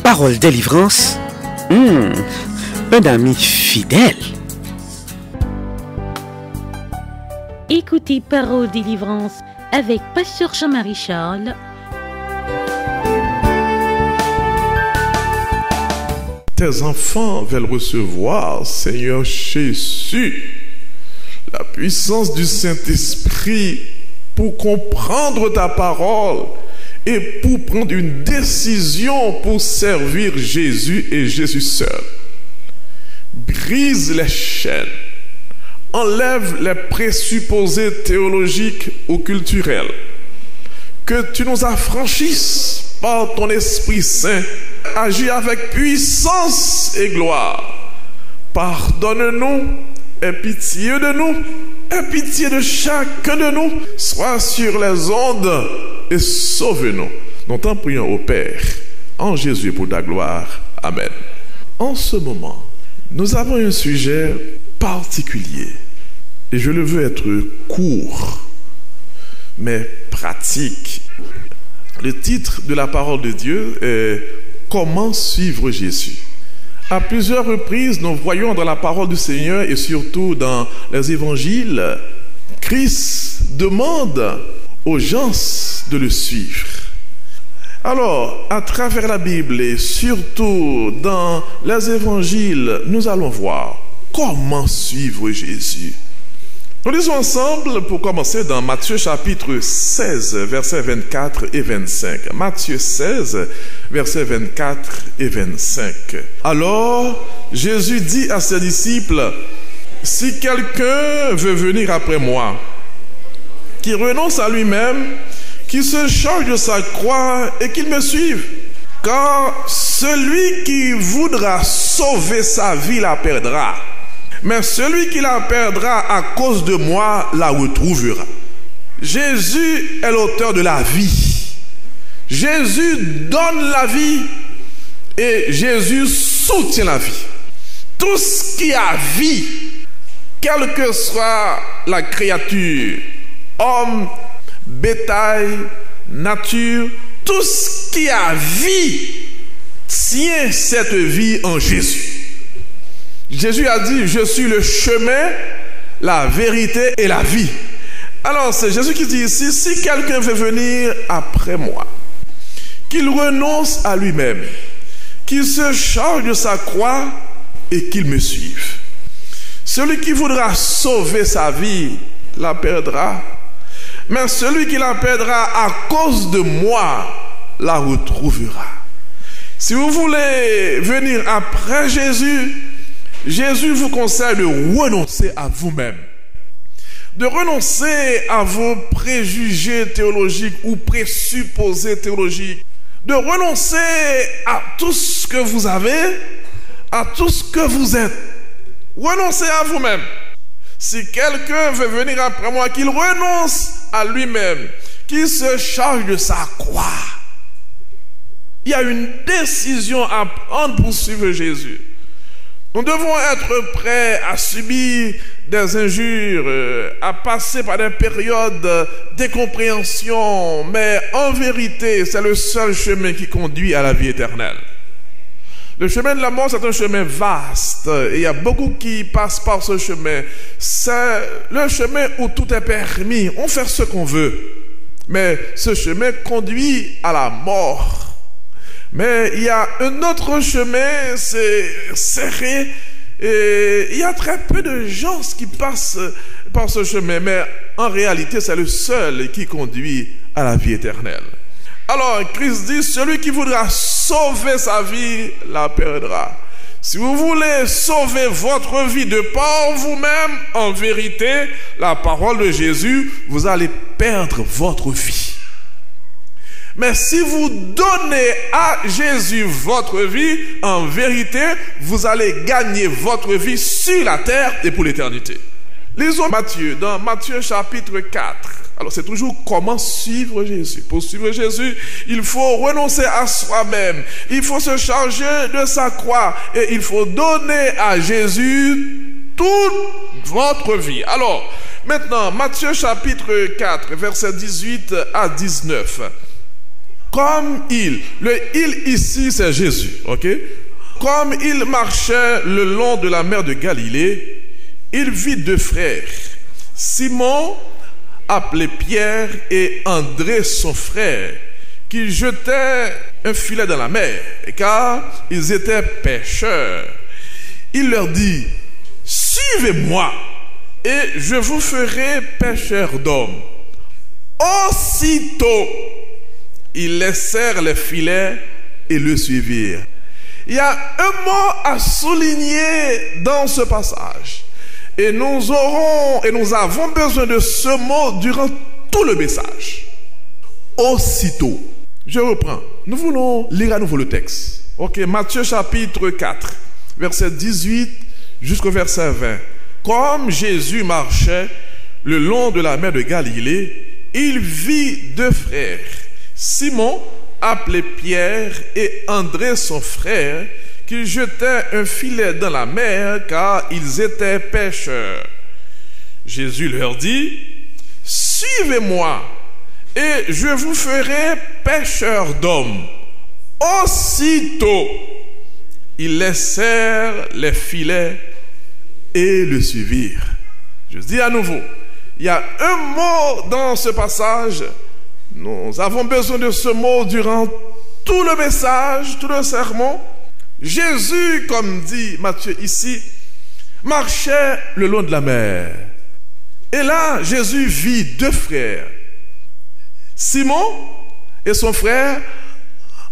Parole délivrance, un ami fidèle. Écoutez Parole délivrance avec Pasteur Jean-Marie Charles. Tes enfants veulent recevoir, Seigneur Jésus, la puissance du Saint-Esprit pour comprendre ta parole et pour prendre une décision pour servir Jésus et Jésus seul. Brise les chaînes, enlève les présupposés théologiques ou culturels. Que tu nous affranchisses par ton Esprit Saint. Agis avec puissance et gloire. Pardonne-nous, aie pitié de nous, aie pitié de chacun de nous. Sois sur les ondes et sauve-nous. Nous t'en prions au Père, en Jésus pour ta gloire. Amen. En ce moment, nous avons un sujet particulier. Et je le veux être court, mais pratique. Le titre de la parole de Dieu est « Comment suivre Jésus ?» À plusieurs reprises, nous voyons dans la parole du Seigneur et surtout dans les évangiles, Christ demande aux gens de le suivre. Alors, à travers la Bible et surtout dans les évangiles, nous allons voir comment suivre Jésus. Nous lisons ensemble, pour commencer, dans Matthieu chapitre 16, versets 24 et 25. Matthieu 16, versets 24 et 25. Alors, Jésus dit à ses disciples, « Si quelqu'un veut venir après moi, qu'il renonce à lui-même, qu'il se charge de sa croix et qu'il me suive. Car celui qui voudra sauver sa vie la perdra. Mais celui qui la perdra à cause de moi la retrouvera. » Jésus est l'auteur de la vie. Jésus donne la vie et Jésus soutient la vie. Tout ce qui a vie, quelle que soit la créature, homme, bétail, nature, tout ce qui a vie tient cette vie en Jésus. Jésus a dit, je suis le chemin, la vérité et la vie. Alors c'est Jésus qui dit ici, si quelqu'un veut venir après moi, qu'il renonce à lui-même, qu'il se charge de sa croix et qu'il me suive. Celui qui voudra sauver sa vie la perdra, mais celui qui la perdra à cause de moi la retrouvera. Si vous voulez venir après Jésus, Jésus vous conseille de renoncer à vous-même, de renoncer à vos préjugés théologiques ou présupposés théologiques, de renoncer à tout ce que vous avez, à tout ce que vous êtes. Renoncez à vous-même. Si quelqu'un veut venir après moi, qu'il renonce à lui-même, qu'il se charge de sa croix. Il y a une décision à prendre pour suivre Jésus. Nous devons être prêts à subir des injures, à passer par des périodes d'incompréhension, mais en vérité, c'est le seul chemin qui conduit à la vie éternelle. Le chemin de la mort, c'est un chemin vaste, et il y a beaucoup qui passent par ce chemin. C'est le chemin où tout est permis, on fait ce qu'on veut, mais ce chemin conduit à la mort. Mais il y a un autre chemin, c'est serré, et il y a très peu de gens qui passent par ce chemin, mais en réalité, c'est le seul qui conduit à la vie éternelle. Alors, Christ dit, celui qui voudra sauver sa vie, la perdra. Si vous voulez sauver votre vie de par vous-même, en vérité, la parole de Jésus, vous allez perdre votre vie. Mais si vous donnez à Jésus votre vie, en vérité, vous allez gagner votre vie sur la terre et pour l'éternité. Lisons Matthieu, dans Matthieu chapitre 4. Alors c'est toujours comment suivre Jésus. Pour suivre Jésus, il faut renoncer à soi-même. Il faut se charger de sa croix. Et il faut donner à Jésus toute votre vie. Alors, maintenant, Matthieu chapitre 4, versets 18 à 19. Comme le il ici c'est Jésus, ok? Comme il marchait le long de la mer de Galilée, il vit deux frères, Simon, appelé Pierre, et André son frère, qui jetaient un filet dans la mer, car ils étaient pêcheurs. Il leur dit, suivez-moi, et je vous ferai pêcheurs d'hommes. Aussitôt, ils laissèrent les filets et le suivirent. Il y a un mot à souligner dans ce passage. Et nous avons besoin de ce mot durant tout le message. Aussitôt. Je reprends. Nous voulons lire à nouveau le texte. Ok, Matthieu chapitre 4, verset 18 jusqu'au verset 20. Comme Jésus marchait le long de la mer de Galilée, il vit deux frères, Simon, appelé Pierre, et André son frère, qui jetaient un filet dans la mer, car ils étaient pêcheurs. Jésus leur dit, suivez-moi, et je vous ferai pêcheurs d'hommes. Aussitôt, ils laissèrent les filets et le suivirent. Je dis à nouveau, il y a un mot dans ce passage. Nous avons besoin de ce mot durant tout le message, tout le sermon. Jésus, comme dit Matthieu ici, marchait le long de la mer. Et là, Jésus vit deux frères, Simon et son frère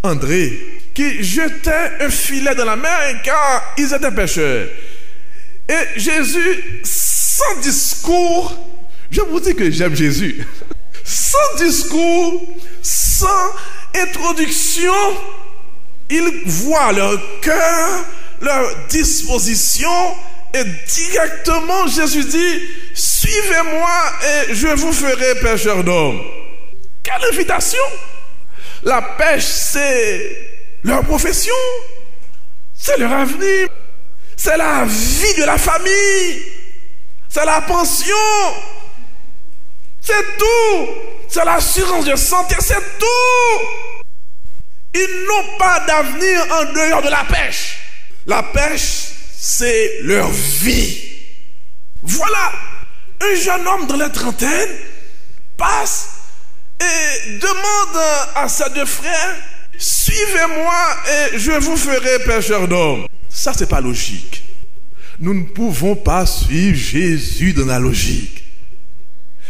André, qui jetaient un filet dans la mer car ils étaient pêcheurs. Et Jésus, sans discours, je vous dis que j'aime Jésus, sans discours, sans introduction, il voit leur cœur, leur disposition, et directement Jésus dit, suivez-moi et je vous ferai pêcheurs d'hommes. Quelle invitation! La pêche, c'est leur profession, c'est leur avenir, c'est la vie de la famille, c'est la pension, c'est tout, c'est l'assurance de santé, c'est tout. Ils n'ont pas d'avenir en dehors de la pêche. La pêche, c'est leur vie. Voilà, un jeune homme dans la trentaine passe et demande à ses deux frères, suivez-moi et je vous ferai pêcheurs d'hommes. Ça, c'est pas logique. Nous ne pouvons pas suivre Jésus dans la logique,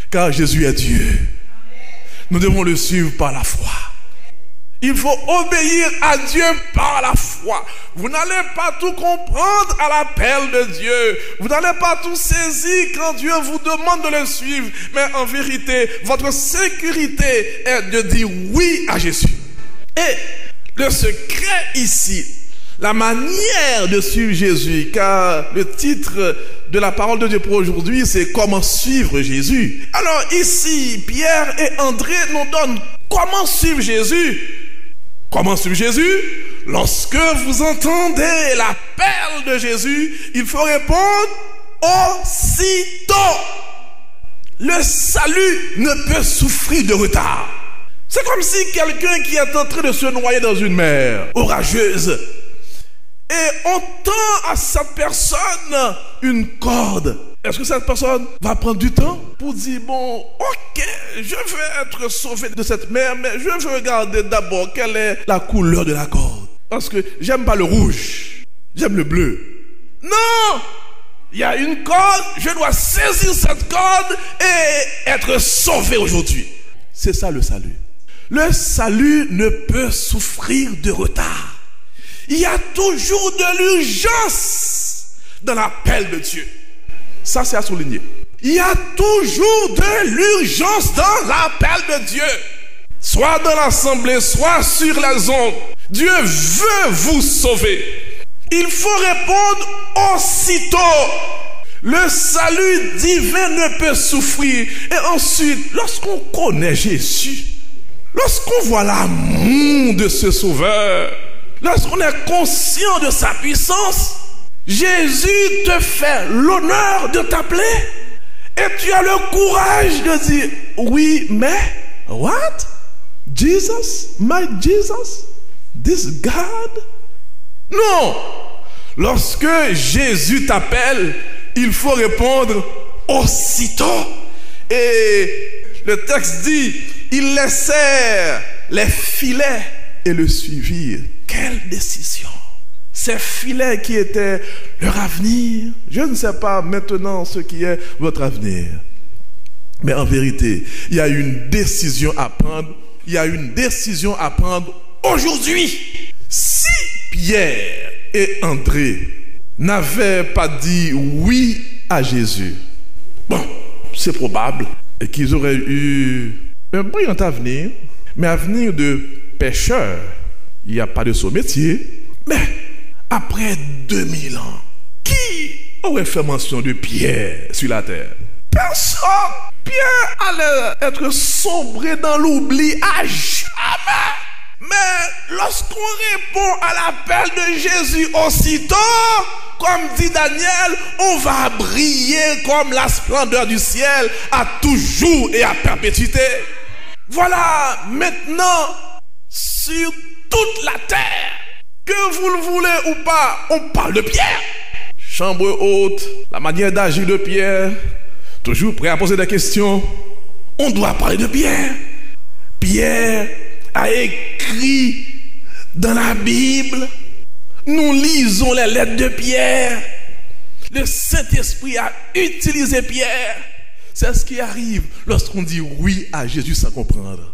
car Jésus est Dieu. Nous devons le suivre par la foi. Il faut obéir à Dieu par la foi. Vous n'allez pas tout comprendre à l'appel de Dieu. Vous n'allez pas tout saisir quand Dieu vous demande de le suivre. Mais en vérité, votre sécurité est de dire oui à Jésus. Et le secret ici, la manière de suivre Jésus, car le titre de la parole de Dieu pour aujourd'hui, c'est comment suivre Jésus. Alors ici, Pierre et André nous donnent comment suivre Jésus. Comment suivre Jésus? Lorsque vous entendez l'appel de Jésus, il faut répondre aussitôt. Le salut ne peut souffrir de retard. C'est comme si quelqu'un qui est en train de se noyer dans une mer orageuse, et on tend à cette personne une corde. Est-ce que cette personne va prendre du temps pour dire, bon, ok, je veux être sauvé de cette mer, mais je veux regarder d'abord quelle est la couleur de la corde. Parce que j'aime pas le rouge, j'aime le bleu. Non! Il y a une corde, je dois saisir cette corde et être sauvé aujourd'hui. C'est ça le salut. Le salut ne peut souffrir de retard. Il y a toujours de l'urgence dans l'appel de Dieu. Ça, c'est à souligner. Il y a toujours de l'urgence dans l'appel de Dieu. Soit dans l'assemblée, soit sur les ondes. Dieu veut vous sauver. Il faut répondre aussitôt. Le salut divin ne peut souffrir. Et ensuite, lorsqu'on connaît Jésus, lorsqu'on voit l'amour de ce sauveur, lorsqu'on est conscient de sa puissance, Jésus te fait l'honneur de t'appeler et tu as le courage de dire oui, mais what? Jesus? My Jesus? This God? Non! Lorsque Jésus t'appelle, il faut répondre aussitôt. Et le texte dit, ils laissèrent les filets et le suivirent. Quelle décision! Ces filets qui étaient leur avenir. Je ne sais pas maintenant ce qui est votre avenir. Mais en vérité, il y a une décision à prendre. Il y a une décision à prendre aujourd'hui. Si Pierre et André n'avaient pas dit oui à Jésus, bon, c'est probable qu'ils auraient eu un brillant avenir, mais avenir de pécheur. Il n'y a pas de saut métier. Mais après 2000 ans, qui aurait fait mention de Pierre sur la terre? Personne. Pierre allait être sombré dans l'oubli à jamais. Mais lorsqu'on répond à l'appel de Jésus aussitôt, comme dit Daniel, on va briller comme la splendeur du ciel à toujours et à perpétuité. Voilà, maintenant, sur toute la terre, que vous le voulez ou pas, on parle de Pierre. Chambre haute, la manière d'agir de Pierre, toujours prêt à poser des questions. On doit parler de Pierre. Pierre a écrit dans la Bible. Nous lisons les lettres de Pierre. Le Saint-Esprit a utilisé Pierre. C'est ce qui arrive lorsqu'on dit oui à Jésus sans comprendre.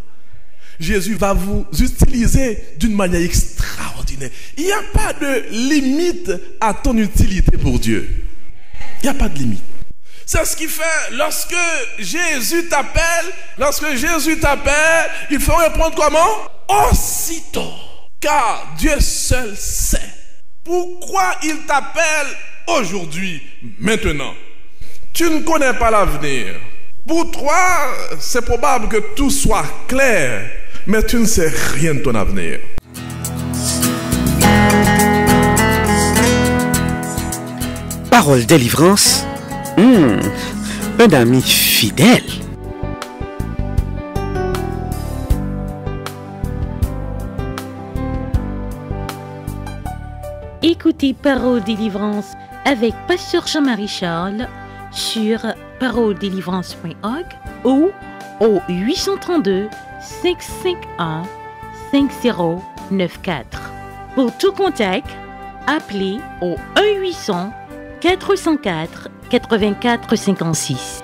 Jésus va vous utiliser d'une manière extraordinaire. Il n'y a pas de limite à ton utilité pour Dieu. Il n'y a pas de limite. C'est ce qui fait lorsque Jésus t'appelle, il faut répondre comment? Aussitôt. Car Dieu seul sait pourquoi il t'appelle aujourd'hui, maintenant. Tu ne connais pas l'avenir. Pour toi, c'est probable que tout soit clair, mais tu ne sais rien de ton avenir. Parole délivrance. Un ami fidèle. Écoutez Parole délivrance avec Pasteur Jean-Marie Charles sur paroledélivrance.org ou au 832 551 5094. Pour tout contact, appelez au 1-800 404 84 56.